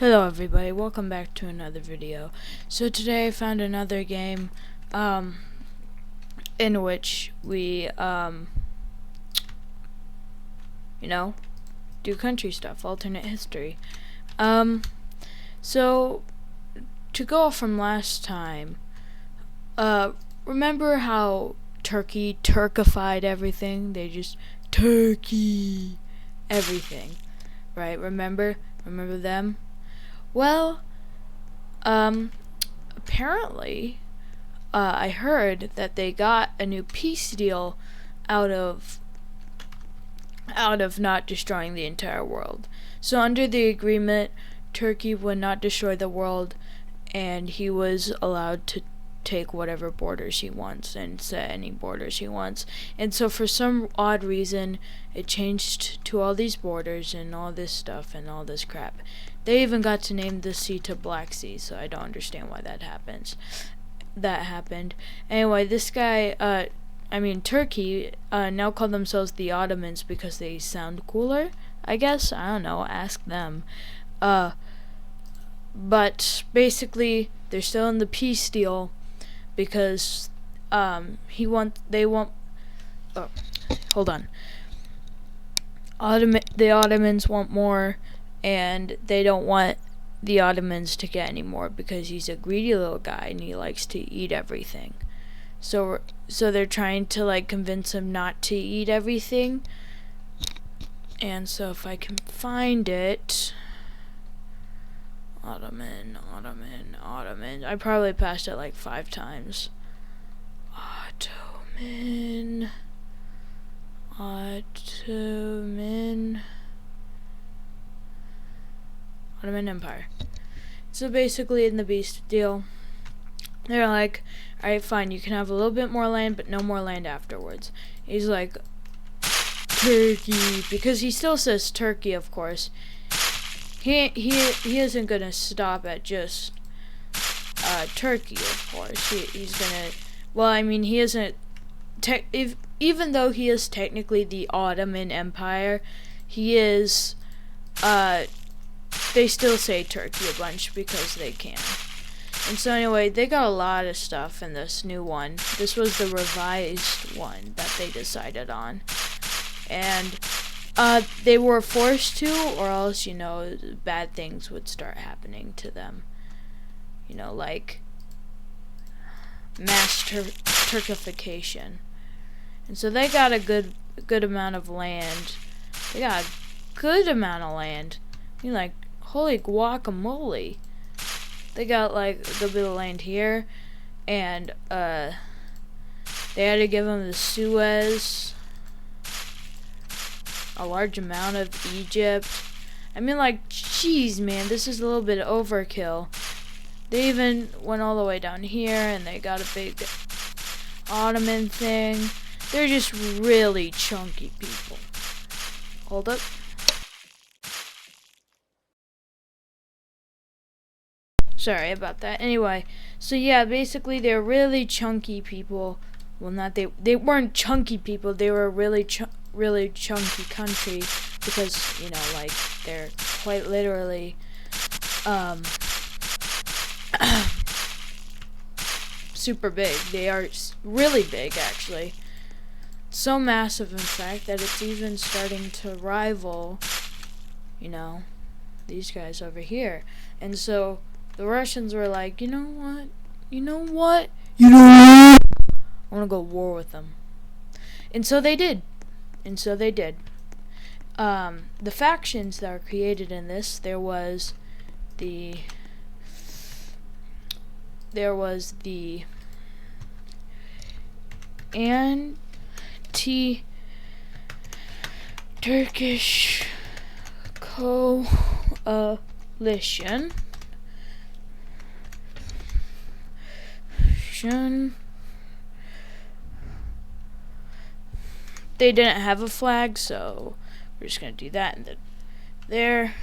Hello everybody, welcome back to another video. So today I found another game in which we do country stuff, alternate history. So to go off from last time, remember how Turkey Turkified everything? They just Turkey everything, right? Remember them? Well, apparently, I heard that they got a new peace deal out of not destroying the entire world. So under the agreement, Turkey would not destroy the world, and he was allowed to take whatever borders he wants and set any borders he wants. And so for some odd reason, it changed to all these borders and all this stuff and all this crap. They even got to name the sea to Black Sea, so I don't understand why that happened. Anyway, this guy, Turkey, now call themselves the Ottomans because they sound cooler, I guess. I don't know, ask them. But basically, they're still in the peace deal because the Ottomans want more, and they don't want the Ottomans to get any more because he's a greedy little guy and he likes to eat everything. So they're trying to convince him not to eat everything. And so if I can find it, Ottoman. I probably passed it 5 times. Ottoman Empire. So basically in the beast deal, they're like, alright, fine, you can have a little bit more land, but no more land afterwards. He's like, Turkey, because he still says Turkey, of course. He isn't gonna stop at just Turkey, of course. He's gonna, he isn't even though he is technically the Ottoman Empire, he is they still say Turkey a bunch because they can. And so anyway, they got a lot of stuff in this new one. This was the revised one that they decided on. And they were forced to, or else, bad things would start happening to them. Like mass Turkification. And so they got a good amount of land. They got a good amount of land. Holy guacamole. They got a good bit of land here, and they had to give them the Suez, a large amount of Egypt. Jeez, man, this is a little bit overkill. They even went all the way down here, and they got a big Ottoman thing. They're just really chunky people. Hold up. Sorry about that. Anyway, so yeah, basically they're really chunky people. Well, they weren't chunky people. They were really chunky country because they're quite literally super big. They are really big, actually. So massive, in fact, that it's even starting to rival, these guys over here. And so the Russians were like, you know what? I want to go to war with them. And so they did. The factions that were created in this, there was the anti-Turkish coalition. They didn't have a flag, so we're just gonna do that and then there.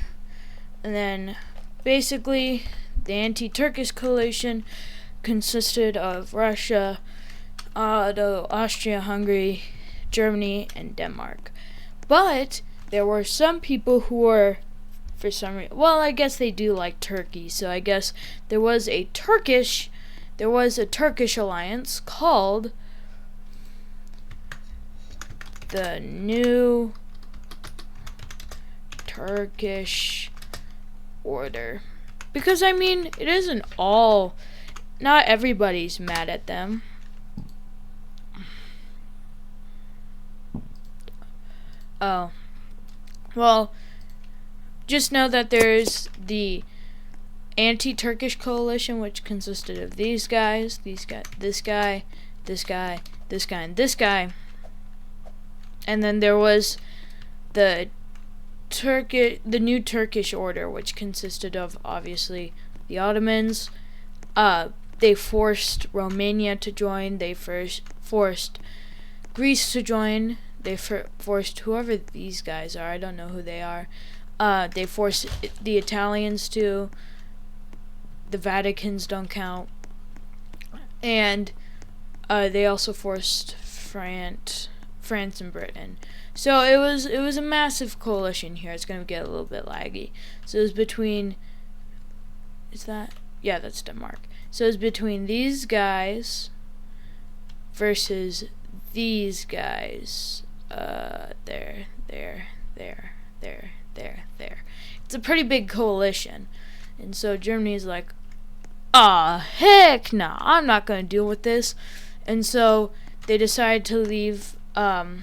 And then basically the anti-Turkish coalition consisted of Russia, Austria-Hungary, Germany, and Denmark. But there were some people who were for some reason. Well, I guess they do like Turkey, so I guess there was a Turkish alliance called the New Turkish Order. Because, I mean, it isn't all... Not everybody's mad at them. Oh. Well, just know that there's the anti-Turkish coalition, which consisted of these guys, this guy, this guy, and this guy. And then there was the New Turkish Order, which consisted of, obviously, the Ottomans. They forced Romania to join. They forced Greece to join. They forced whoever these guys are. I don't know who they are. They forced the Italians to. The Vaticans don't count. And they also forced France and Britain. So it was a massive coalition here. It's going to get a little bit laggy. So it was between... Is that... Yeah, that's Denmark. So it's between these guys versus these guys. There. It's a pretty big coalition. And so Germany's like, heck nah, I'm not going to deal with this. And so they decided to leave the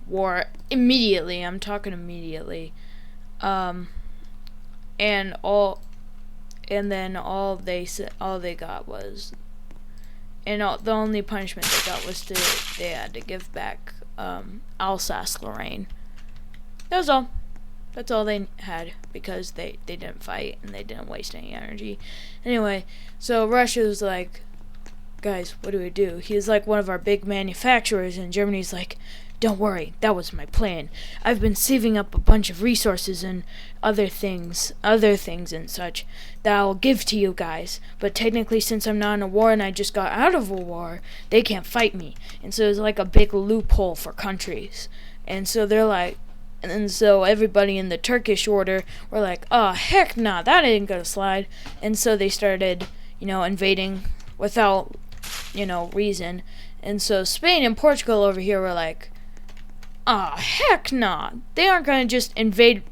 war immediately. I'm talking immediately. And then all they got was, the only punishment they got was they had to give back Alsace-Lorraine. That was all. That's all they had, because they didn't fight and they didn't waste any energy. Anyway, so Russia was like, guys, what do we do? He's like one of our big manufacturers, and Germany's like, don't worry, that was my plan. I've been saving up a bunch of resources and other things and such that I'll give to you guys. But technically, since I'm not in a war and I just got out of a war, they can't fight me. And so it's like a big loophole for countries. And so they're like, and so everybody in the Turkish order were like, heck nah, that ain't gonna slide. And so they started, invading without, reason. And so Spain and Portugal over here were like, heck nah, they aren't gonna just invade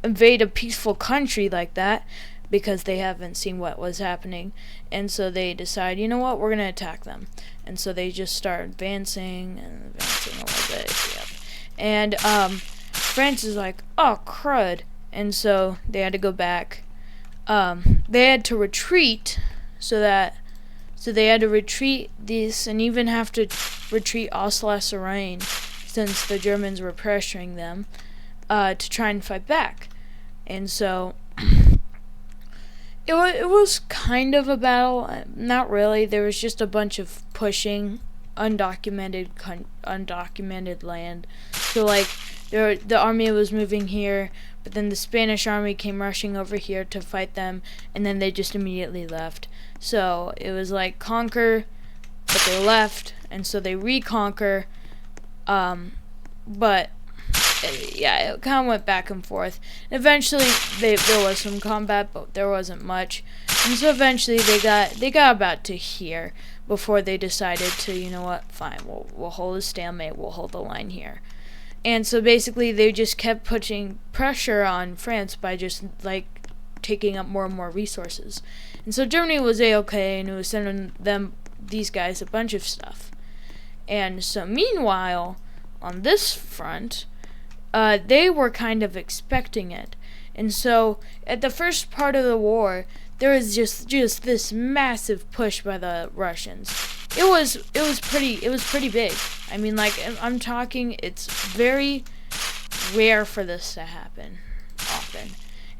a peaceful country like that, because they haven't seen what was happening. And so they decide, you know what, we're gonna attack them. And so they just start advancing a little bit. Yep. And France is like, crud. And so they had to go back. They had to retreat, so they had to retreat this, and even have to retreat Alsace-Lorraine, since the Germans were pressuring them to try and fight back. And so it was kind of a battle. Not really. There was just a bunch of pushing undocumented land. So like the army was moving here, but then the Spanish army came rushing over here to fight them, and then they just immediately left. So it was like conquer, but they left, and so they reconquer. But it kind of went back and forth. Eventually, there was some combat, but there wasn't much. And so eventually, they got about to here before they decided to, you know what, fine, we'll hold a stalemate, we'll hold the line here. And so basically, they just kept putting pressure on France by just like taking up more and more resources. And so Germany was A-okay, and it was sending these guys a bunch of stuff. And so meanwhile, on this front, they were kind of expecting it. And so at the first part of the war, there was just this massive push by the Russians. It was pretty big. I mean, like, I'm talking, it's very rare for this to happen often.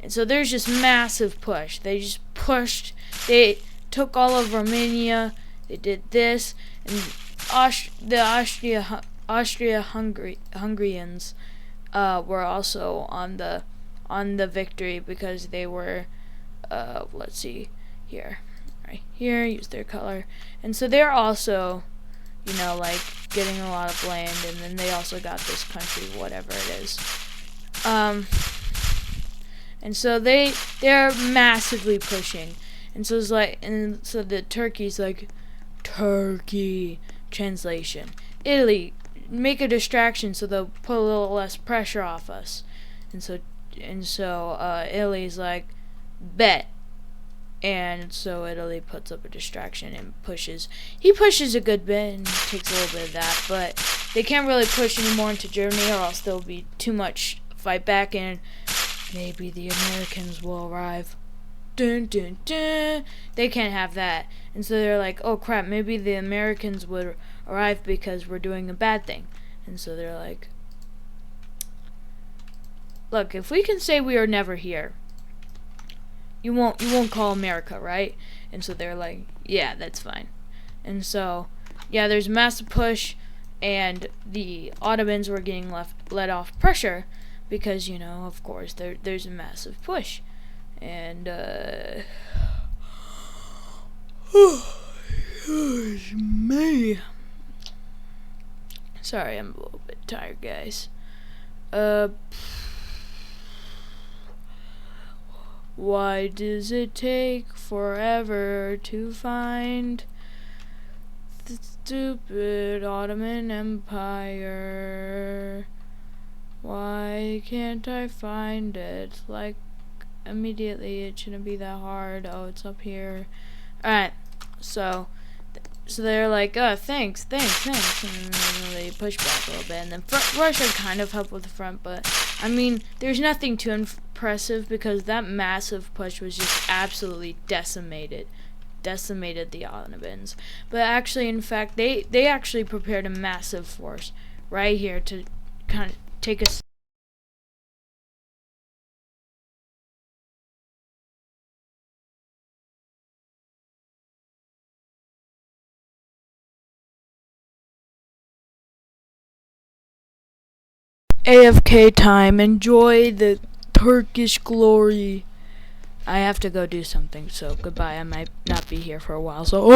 And so there's just massive push. They just pushed. They took all of Romania. They did this, and the Austria-Hungarians were also on the victory, because they were let's see here, right here, use their color, and so they're also, like, getting a lot of land, and then they also got this country, whatever it is. Um, and so they're massively pushing, and so it's like, and so the Turkey's like, Turkey translation, Italy, make a distraction so they'll put a little less pressure off us, and so Italy's like, bet. And so Italy puts up a distraction and pushes. He pushes a good bit and takes a little bit of that, but they can't really push anymore into Germany, or else there'll be too much fight back, and maybe the Americans will arrive. Dun dun dun. They can't have that, and so they're like, "Oh crap! Maybe the Americans would arrive because we're doing a bad thing." And so they're like, "Look, if we can say we are never here, you won't call America, right?" And so they're like, yeah, that's fine. And so, yeah, there's a massive push, and the Ottomans were getting let off pressure because, of course, there's a massive push. And me. Sorry, I'm a little bit tired, guys. Why does it take forever to find the stupid Ottoman Empire? Why can't I find it? Like, immediately, it shouldn't be that hard. Oh, it's up here. Alright, so they're like, oh, thanks. And then they push back a little bit. And then Russia kind of helped with the front, but, I mean, there's nothing too impressive because that massive push was just absolutely decimated the Ottomans. But actually, in fact, they actually prepared a massive force right here to kind of take us. AFK time. Enjoy the Turkish glory. I have to go do something, so goodbye. I might not be here for a while, so.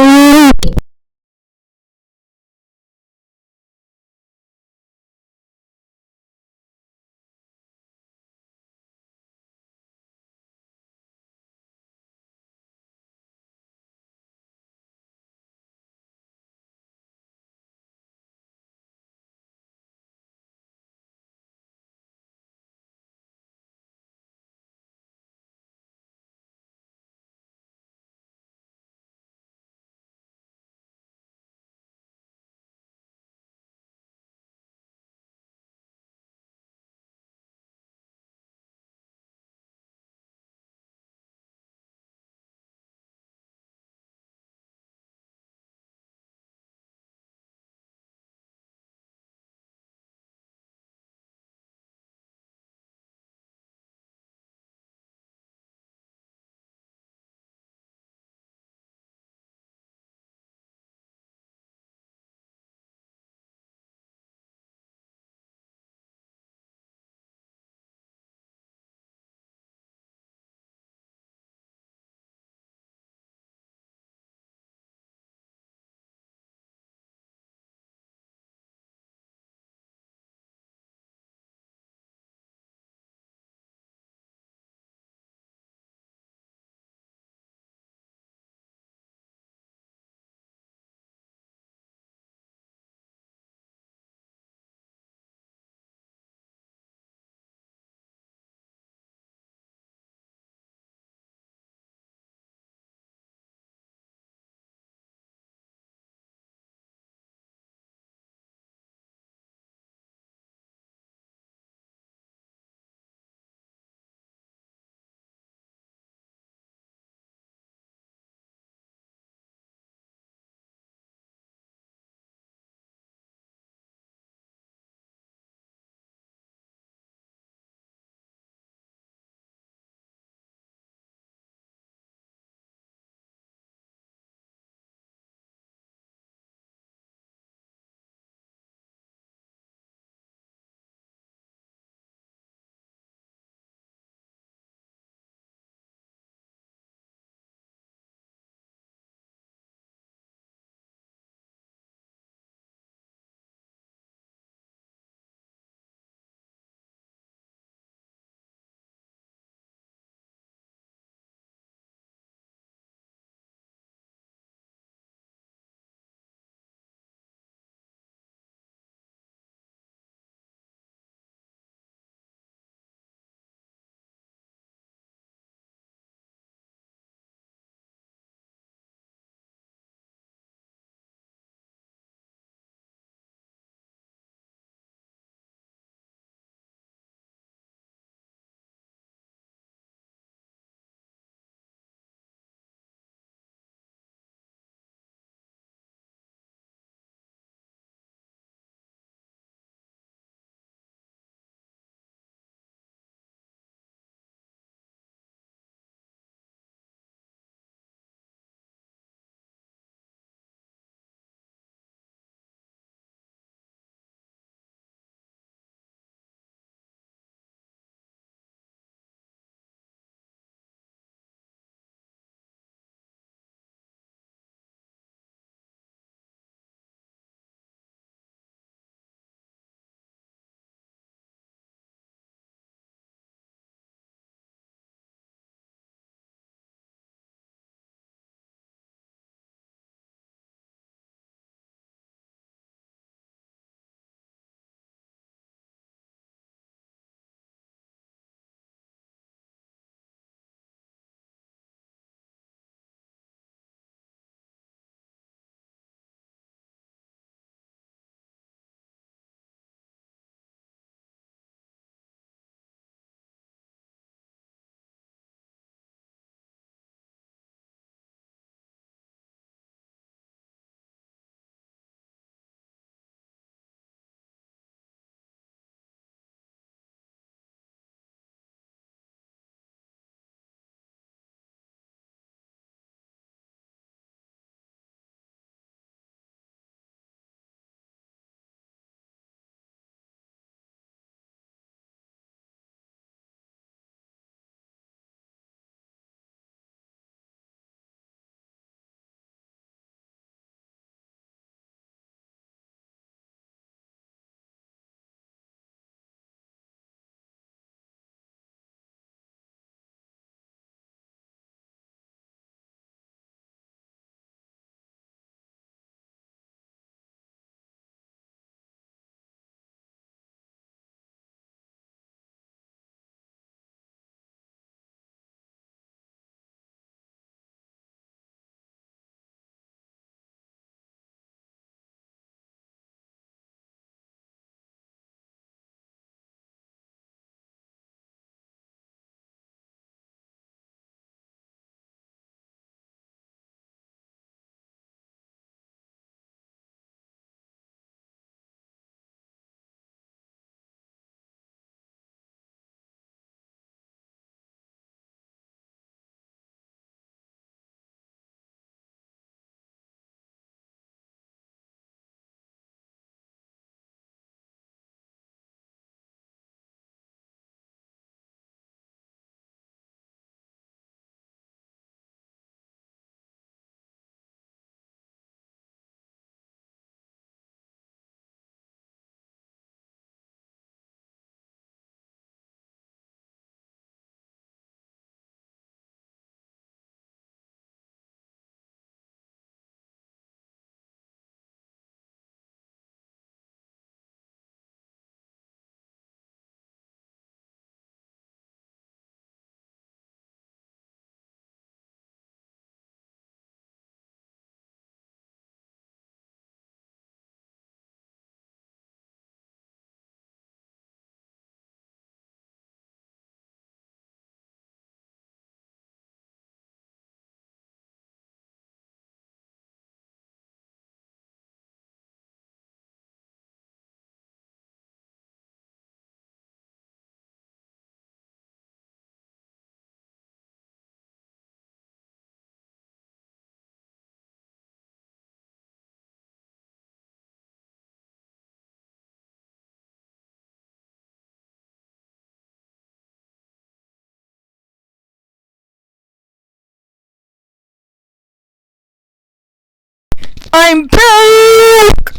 I'm back!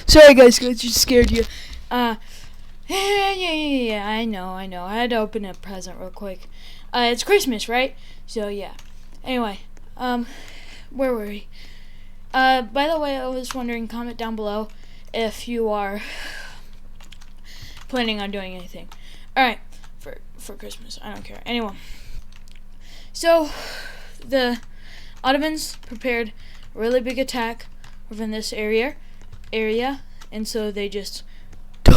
Sorry guys, I just scared you. Yeah, I know. I had to open a present real quick. It's Christmas, right? So yeah. Anyway, where were we? By the way, I was wondering, comment down below if you are planning on doing anything. Alright, for Christmas. I don't care. Anyway. So, the Ottomans prepared a really big attack over in this area, and so they just they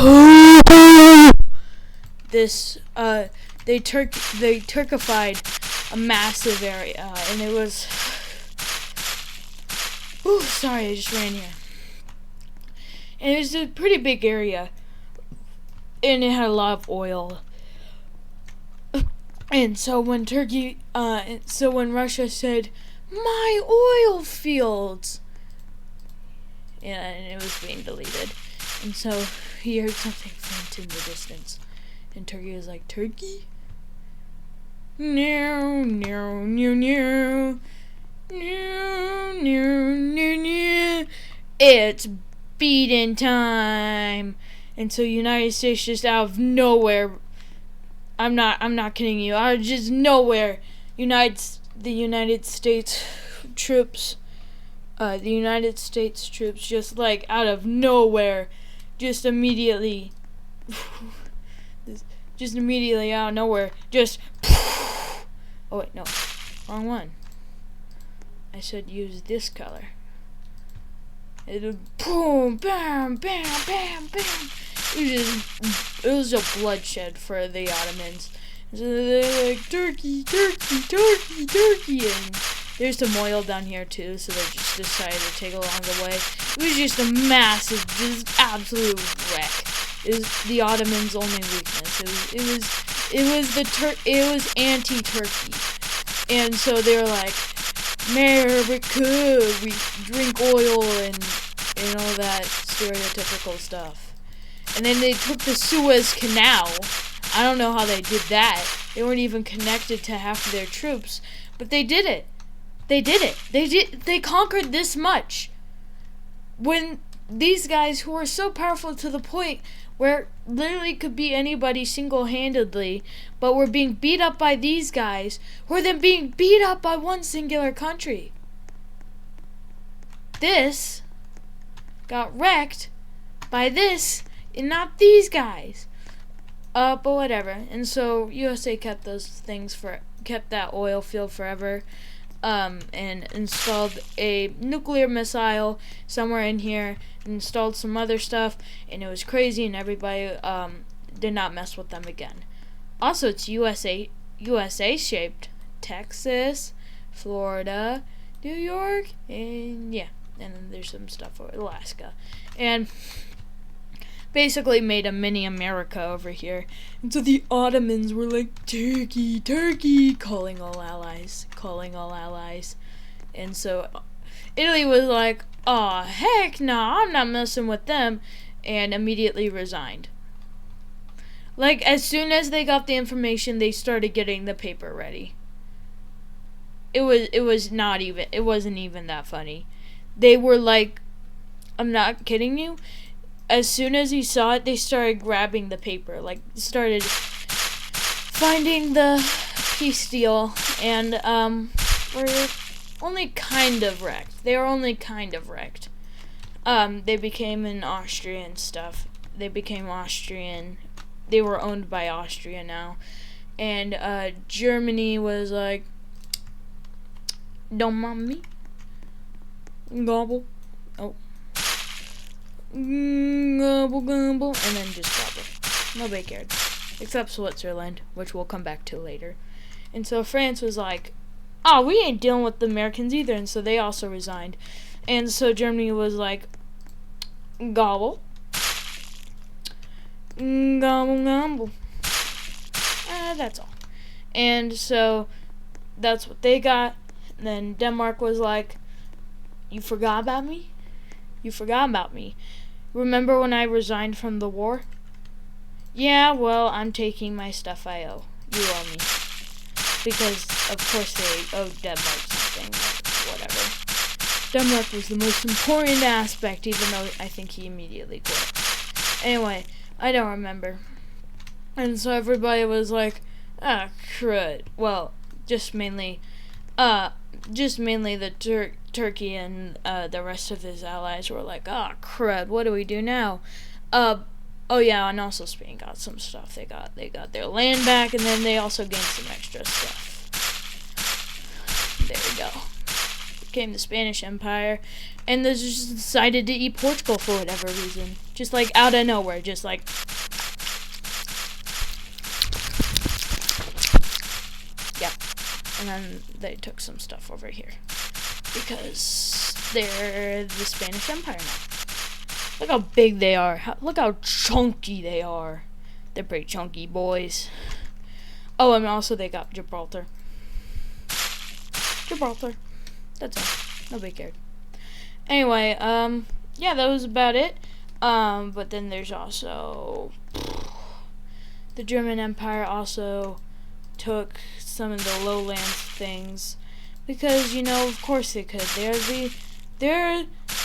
Turkified a massive area, and it was sorry, I just ran here. And it was a pretty big area, and it had a lot of oil. And so when when Russia said, "My oil fields," and it was being deleted, and so he heard something faint in the distance, and Turkey was like, "Turkey? No, no, no, no, no, no, no, no. It's beating time." And so United States just out of nowhere, I'm not kidding you, out of just nowhere, the United States troops just like out of nowhere, just immediately out of nowhere, just oh wait, no, wrong one. I said use this color. It boom, bam, bam, bam, bam. It was a bloodshed for the Ottomans. So they're like, "Turkey, Turkey, Turkey, Turkey," and there's some oil down here too, so they just decided to take along the way. It was just a massive, just absolute wreck. It was the Ottomans' only weakness. It was anti-Turkey, and so they were like, "America, we drink oil," and all that stereotypical stuff. And then they took the Suez Canal. I don't know how they did that. They weren't even connected to half of their troops, but they did it. They conquered this much. When these guys who are so powerful to the point where literally could beat anybody single-handedly, but were being beat up by these guys, who are then being beat up by one singular country. This got wrecked by this and not these guys. But whatever. And so USA kept kept that oil field forever, and installed a nuclear missile somewhere in here, installed some other stuff, and it was crazy, and everybody did not mess with them again. Also, it's USA shaped. Texas, Florida, New York, and yeah, and then there's some stuff over Alaska, and basically made a mini America over here. And so the Ottomans were like, "Turkey, Turkey," calling all allies. And so Italy was like, "Aw, heck no, I'm not messing with them," and immediately resigned. Like, as soon as they got the information, they started getting the paper ready. It wasn't even that funny. They were like, I'm not kidding you, as soon as he saw it, they started grabbing the paper, like, started finding the peace deal, and were only kind of wrecked. They were only kind of wrecked. They became an Austrian stuff. They became Austrian. They were owned by Austria now. And Germany was like, "Don't mind me. Gobble." Oh. Gobble, gobble, and then just gobble. Nobody cared. Except Switzerland, which we'll come back to later. And so France was like, "Oh, we ain't dealing with the Americans either," and so they also resigned. And so Germany was like, "Gobble. Gobble, gobble." That's all. And so that's what they got. And then Denmark was like, "You forgot about me? You forgot about me. Remember when I resigned from the war? Yeah, well, I'm taking my stuff I owe. You owe me." Because, of course, they owed Denmark something, whatever. Denmark was the most important aspect, even though I think he immediately quit. Anyway, I don't remember. And so everybody was like, ah, crud. Well, just mainly the Turkey and the rest of his allies were like, ah, crud, what do we do now? Oh yeah, and also Spain got some stuff. They got their land back, and then they also gained some extra stuff. There we go. Became the Spanish Empire, and they just decided to eat Portugal for whatever reason. Just like out of nowhere, just like. Yep. And then they took some stuff over here. Because they're the Spanish Empire now. Look how big they are. Look how chunky they are. They're pretty chunky boys. Oh, and also they got Gibraltar. Gibraltar. That's all. Nobody cared. Anyway, yeah, that was about it. But then there's also the German Empire also took some of the lowlands things because, you know, of course they could.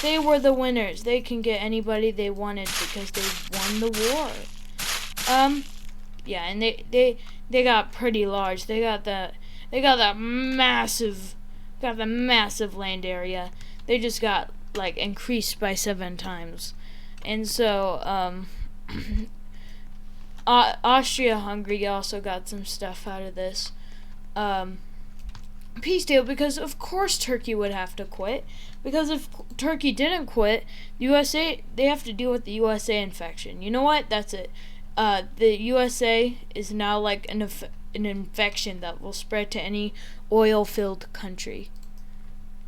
They were the winners. They can get anybody they wanted because they won the war. Yeah, and they got pretty large. They got the massive land area. They just got like increased by 7 times. And so Austria-Hungary also got some stuff out of this peace deal because of course Turkey would have to quit, because if Turkey didn't quit, USA, they have to deal with the USA infection. You know what? That's it. The USA is now like an infection that will spread to any oil-filled country.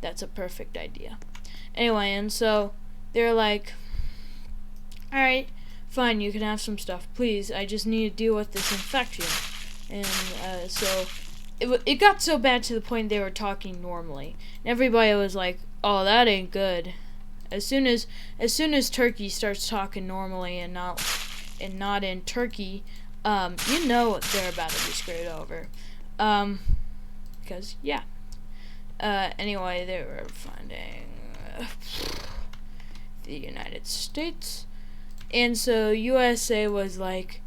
That's a perfect idea. Anyway, and so they're like, alright, fine, you can have some stuff. Please, I just need to deal with this infection. And so it got so bad to the point they were talking normally. And everybody was like, oh, that ain't good. As soon as Turkey starts talking normally and not in Turkey, you know they're about to be screwed over. Because, yeah. Anyway, they were finding the United States. And so USA was like,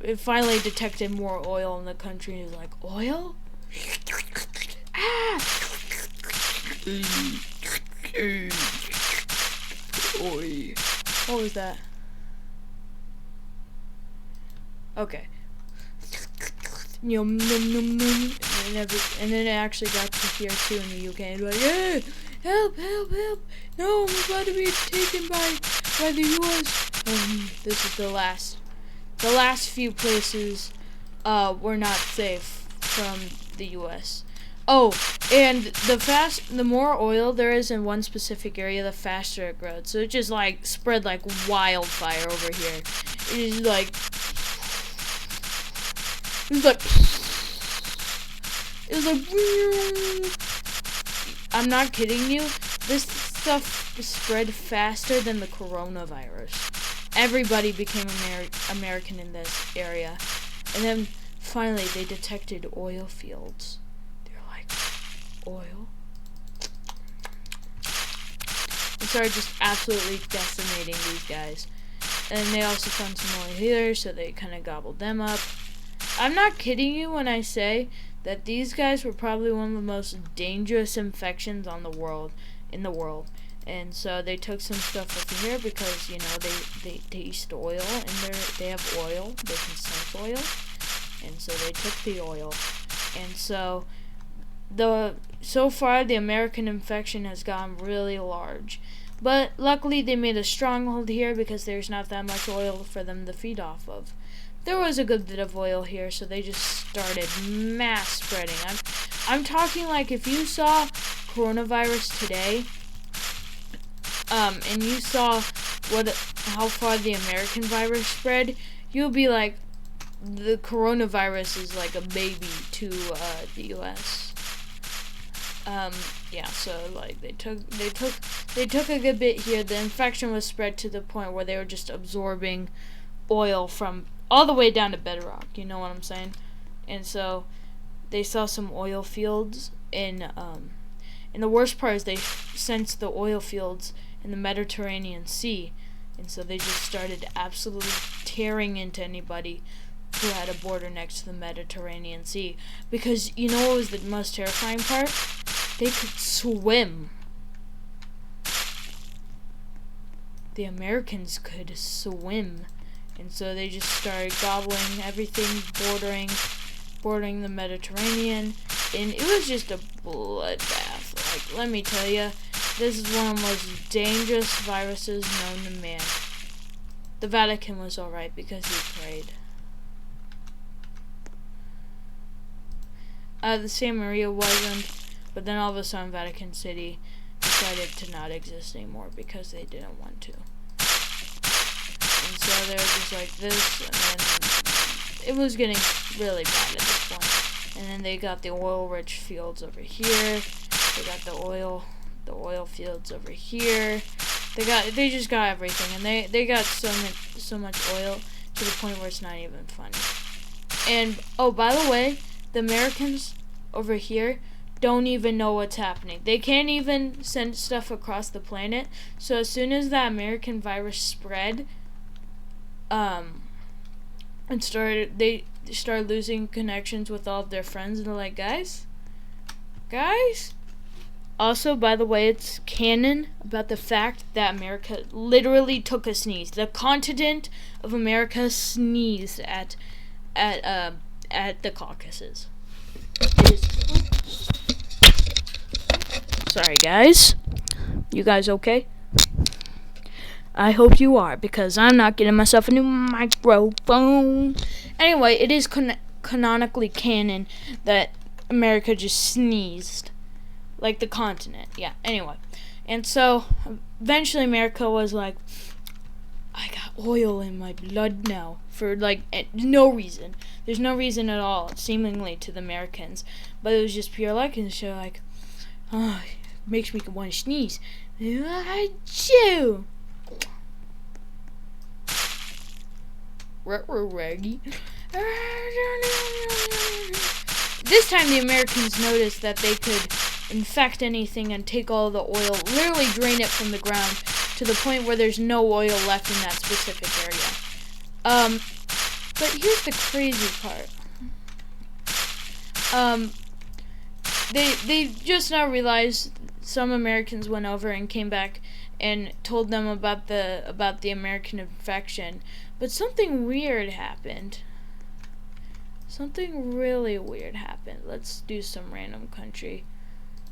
it finally detected more oil in the country. It was like, oil? Ah! What was that? Okay. Yum, yum, yum, yum. And then it actually got to here too in the UK. And like, hey, help, help, help! No, I'm about to be taken by the US. This is the last few places were not safe from the US. Oh, and the more oil there is in one specific area, the faster it grows. So it just like spread like wildfire over here. It was like I'm not kidding you. This stuff spread faster than the coronavirus. Everybody became American in this area. And then finally they detected oil fields. They're like, oil? They started just absolutely decimating these guys. And they also found some oil here, so they kind of gobbled them up. I'm not kidding you when I say that these guys were probably one of the most dangerous infections in the world. And so they took some stuff over here because, you know, they taste oil and they have oil. They can sense oil. And so they took the oil. And so so far the American infection has gotten really large. But luckily they made a stronghold here because there's not that much oil for them to feed off of. There was a good bit of oil here, so they just started mass spreading. I'm talking like if you saw coronavirus today, and you saw how far the American virus spread, you'll be like, the coronavirus is like a baby to the U.S. Yeah, so like they took a good bit here. The infection was spread to the point where they were just absorbing oil from all the way down to bedrock, you know what I'm saying? And so they saw some oil fields and the worst part is they sensed the oil fields in the Mediterranean Sea, and so they just started absolutely tearing into anybody who had a border next to the Mediterranean Sea. Because you know what was the most terrifying part? They could swim. The Americans could swim. And so they just started gobbling everything bordering the Mediterranean. And it was just a bloodbath. Like, let me tell you, this is one of the most dangerous viruses known to man. The Vatican was alright because he prayed. The Santa Maria wasn't, but then all of a sudden Vatican City decided to not exist anymore because they didn't want to. And so they were just like this, and then it was getting really bad at this point. And then they got the oil-rich fields over here. They got the oil fields over here. They just got everything, and they got so much oil to the point where it's not even funny. And oh, by the way, the Americans over here don't even know what's happening. They can't even send stuff across the planet. So as soon as that American virus spread, and they started losing connections with all of their friends, and they're like, guys. Also, by the way, it's canon about the fact that America literally took a sneeze. The continent of America sneezed at the Caucasus. Sorry, guys. You guys okay? I hope you are, because I'm not getting myself a new microphone. Anyway, it is canonically canon that America just sneezed. Like the continent. Yeah, anyway. And so, eventually America was like, I got oil in my blood now. For, like, no reason. There's no reason at all, seemingly, to the Americans. But it was just pure luck, and so, like, oh, it makes me want to sneeze. Achoo! Reggie. This time the Americans noticed that they could infect anything and take all the oil, literally drain it from the ground to the point where there's no oil left in that specific area. But here's the crazy part. They just now realized some Americans went over and came back and told them about the American infection. But something weird happened. Something really weird happened. Let's do some random country.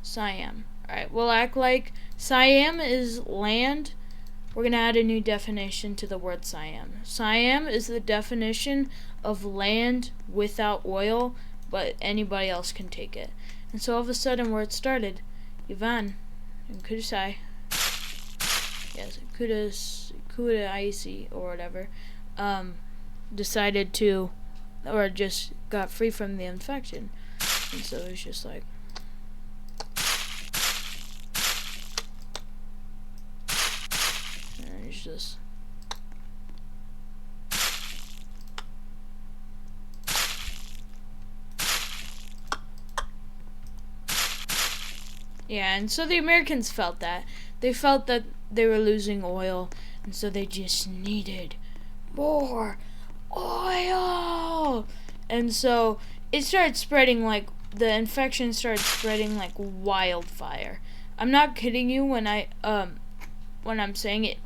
Siam. Alright, we'll act like Siam is land. We're going to add a new definition to the word Siam. Siam is the definition of land without oil, but anybody else can take it. And so all of a sudden, where it started, Ivan and Kudasai, yes, Kudaisi or whatever, decided to, or just got free from the infection. And so it was just like, and it's just, yeah, and so the Americans felt that. They felt that they were losing oil, and so they just needed more oil. And so it started spreading like, the infection started spreading like wildfire. I'm not kidding you when I'm saying it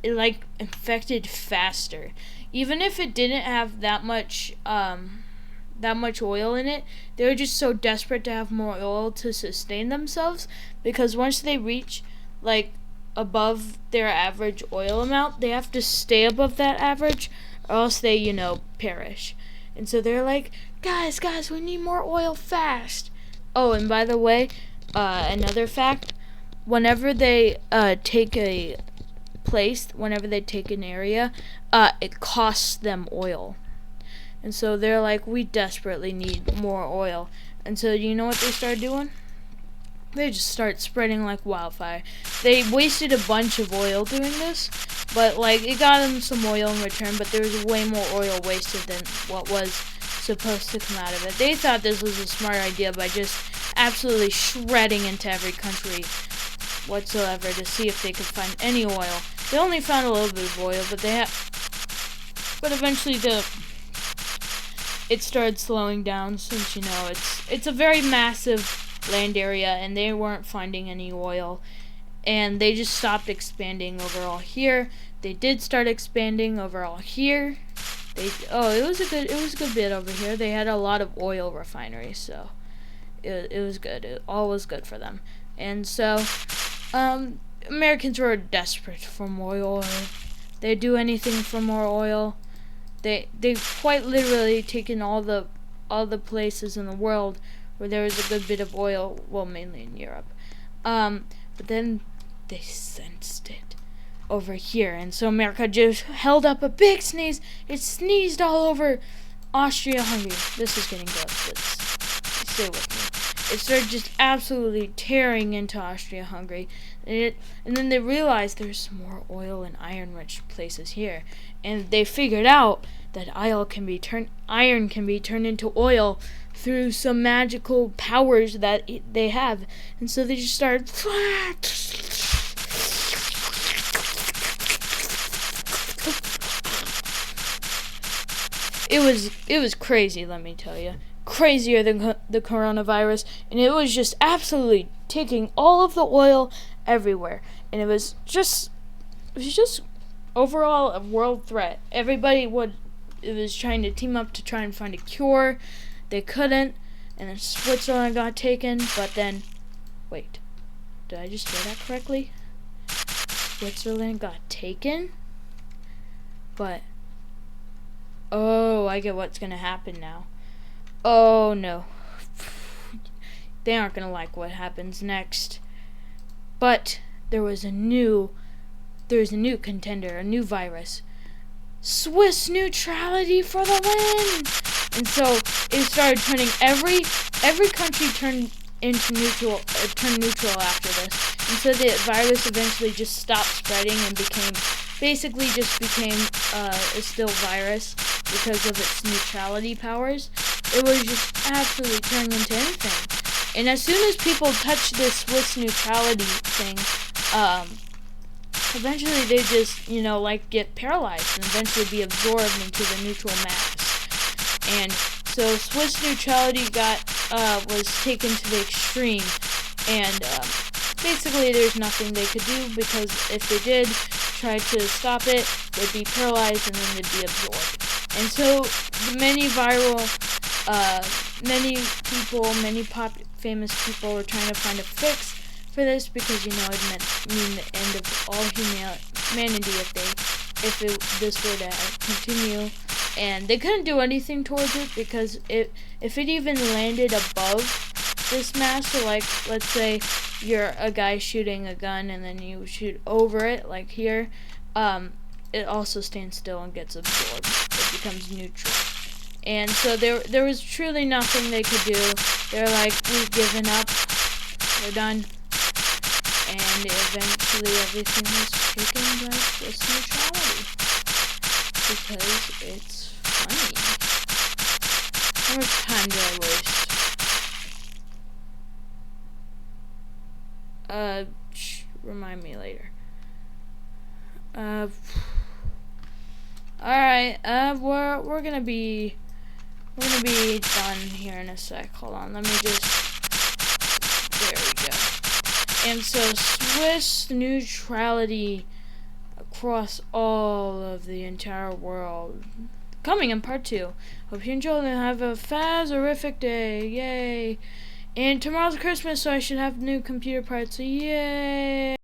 like infected faster. Even if it didn't have that much oil in it, they were just so desperate to have more oil to sustain themselves, because once they reach like above their average oil amount, they have to stay above that average or else they, perish. And so they're like, guys, we need more oil fast. Oh, and by the way, another fact, whenever they take a place, whenever they take an area, it costs them oil. And so they're like, we desperately need more oil. And so you know what they started doing? They just start spreading like wildfire. They wasted a bunch of oil doing this, but like it got them some oil in return, but there was way more oil wasted than what was supposed to come out of it. They thought this was a smart idea by just absolutely shredding into every country whatsoever to see if they could find any oil. They only found a little bit of oil, but eventually it started slowing down, since it's a very massive land area, and they weren't finding any oil, and they just stopped expanding overall here. They did start expanding overall here. It was a good bit over here. They had a lot of oil refineries, so it was good. It all was good for them. And so Americans were desperate for more oil. They'd do anything for more oil. They quite literally taken all the places in the world where there was a good bit of oil, well, mainly in Europe. But then they sensed it over here, and so America just held up a big sneeze. It sneezed all over Austria-Hungary. This is getting gross. Let's stay with me. It started just absolutely tearing into Austria-Hungary, and then they realized there's some more oil and iron-rich places here, and they figured out that iron can be turned into oil through some magical powers that they have, and so they just started. It was crazy, let me tell you. Crazier than the coronavirus, and it was just absolutely taking all of the oil everywhere, and it was just overall a world threat. Everybody was trying to team up to try and find a cure. They couldn't, and then Switzerland got taken. But then, wait, did I just hear that correctly? Switzerland got taken, but I get what's gonna happen now. Oh no. They aren't gonna like what happens next. But there was a new contender, a new virus. Swiss neutrality for the win! And so it started turning every country turned neutral after this. And so the virus eventually just stopped spreading and became a still virus because of its neutrality powers. It was just absolutely turning into anything. And as soon as people touch this Swiss neutrality thing, eventually they just, get paralyzed and eventually be absorbed into the neutral mass. And so Swiss neutrality was taken to the extreme, and basically there's nothing they could do, because if they did try to stop it, they'd be paralyzed and then they'd be absorbed. And so many famous people were trying to find a fix for this, because it mean the end of all humanity if this were to continue. And they couldn't do anything towards it, because if it even landed above this mass, so like let's say you're a guy shooting a gun and then you shoot over it, like here, it also stands still and gets absorbed. It becomes neutral. And so there was truly nothing they could do. They're like, we've given up, we're done. And eventually everything was taken by Swiss neutrality, because it's funny. How much time did I waste? Remind me later. Alright, we're gonna be done here in a sec. Hold on, let me just, there we go. And so Swiss neutrality across all of the entire world, coming in part 2. Hope you enjoyed and have a phasorific day. Yay! And tomorrow's Christmas, so I should have new computer parts. So yay!